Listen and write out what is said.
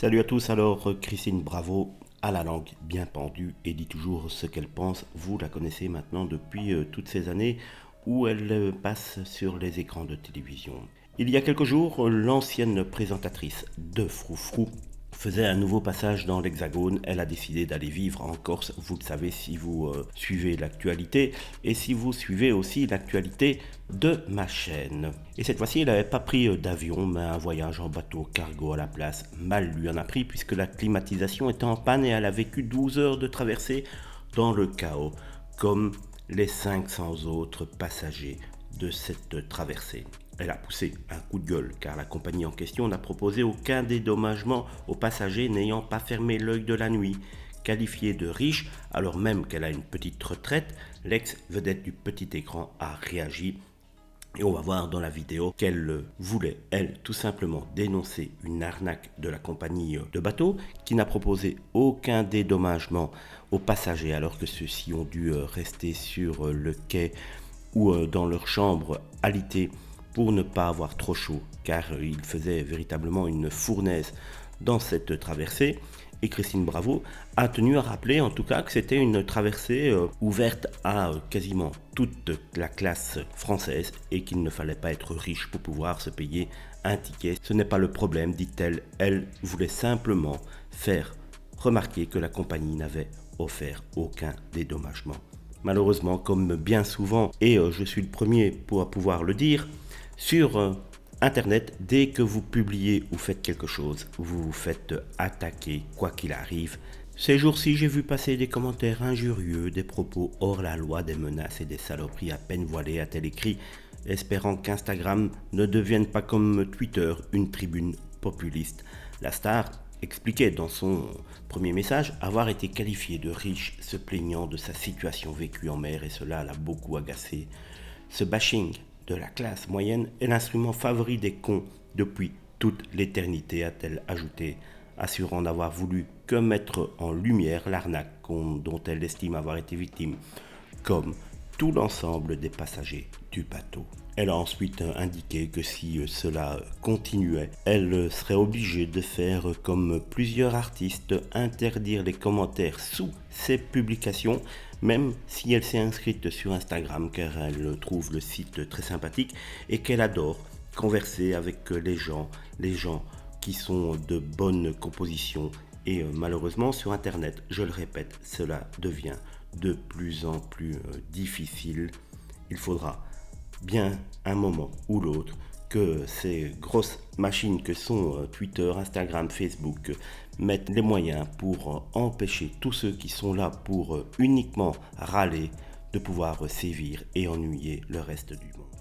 Salut à tous, alors Christine Bravo a la langue bien pendue et dit toujours ce qu'elle pense. Vous la connaissez maintenant depuis toutes ces années où elle passe sur les écrans de télévision. Il y a quelques jours, l'ancienne présentatrice de Froufrou faisait un nouveau passage dans l'Hexagone. Elle a décidé d'aller vivre en Corse, vous le savez si vous suivez l'actualité et si vous suivez aussi l'actualité de ma chaîne. Et cette fois-ci, elle n'avait pas pris d'avion, mais un voyage en bateau cargo à la place. Mal lui en a pris puisque la climatisation était en panne et elle a vécu 12 heures de traversée dans le chaos, comme les 500 autres passagers de cette traversée. Elle a poussé un coup de gueule car la compagnie en question n'a proposé aucun dédommagement aux passagers n'ayant pas fermé l'œil de la nuit. Qualifiée de riche alors même qu'elle a une petite retraite, l'ex-vedette du petit écran a réagi. Et on va voir dans la vidéo qu'elle voulait, elle, tout simplement dénoncer une arnaque de la compagnie de bateau qui n'a proposé aucun dédommagement aux passagers alors que ceux-ci ont dû rester sur le quai ou dans leur chambre alitée pour ne pas avoir trop chaud car il faisait véritablement une fournaise dans cette traversée. Et Christine Bravo a tenu à rappeler en tout cas que c'était une traversée ouverte à quasiment toute la classe française et qu'il ne fallait pas être riche pour pouvoir se payer un ticket. Ce n'est pas le problème, dit-elle. Elle voulait simplement faire remarquer que la compagnie n'avait offert aucun dédommagement. Malheureusement, comme bien souvent, et je suis le premier pour pouvoir le dire, sur Internet, dès que vous publiez ou faites quelque chose, vous vous faites attaquer quoi qu'il arrive. Ces jours-ci, j'ai vu passer des commentaires injurieux, des propos hors la loi, des menaces et des saloperies à peine voilées, a-t-elle écrit, espérant qu'Instagram ne devienne pas comme Twitter, une tribune populiste. La star expliquait dans son premier message avoir été qualifiée de riche, se plaignant de sa situation vécue en mer et cela l'a beaucoup agacé. Ce bashing de la classe moyenne est l'instrument favori des cons depuis toute l'éternité, a-t-elle ajouté, assurant n'avoir voulu que mettre en lumière l'arnaque dont elle estime avoir été victime, comme tout l'ensemble des passagers du bateau. Elle a ensuite indiqué que si cela continuait, elle serait obligée de faire comme plusieurs artistes, interdire les commentaires sous ses publications, même si elle s'est inscrite sur Instagram car elle trouve le site très sympathique et qu'elle adore converser avec les gens qui sont de bonne composition. Et malheureusement sur Internet, je le répète, cela devient de plus en plus difficile. Il faudra bien un moment ou l'autre que ces grosses machines que sont Twitter, Instagram, Facebook mettent les moyens pour empêcher tous ceux qui sont là pour uniquement râler de pouvoir sévir et ennuyer le reste du monde.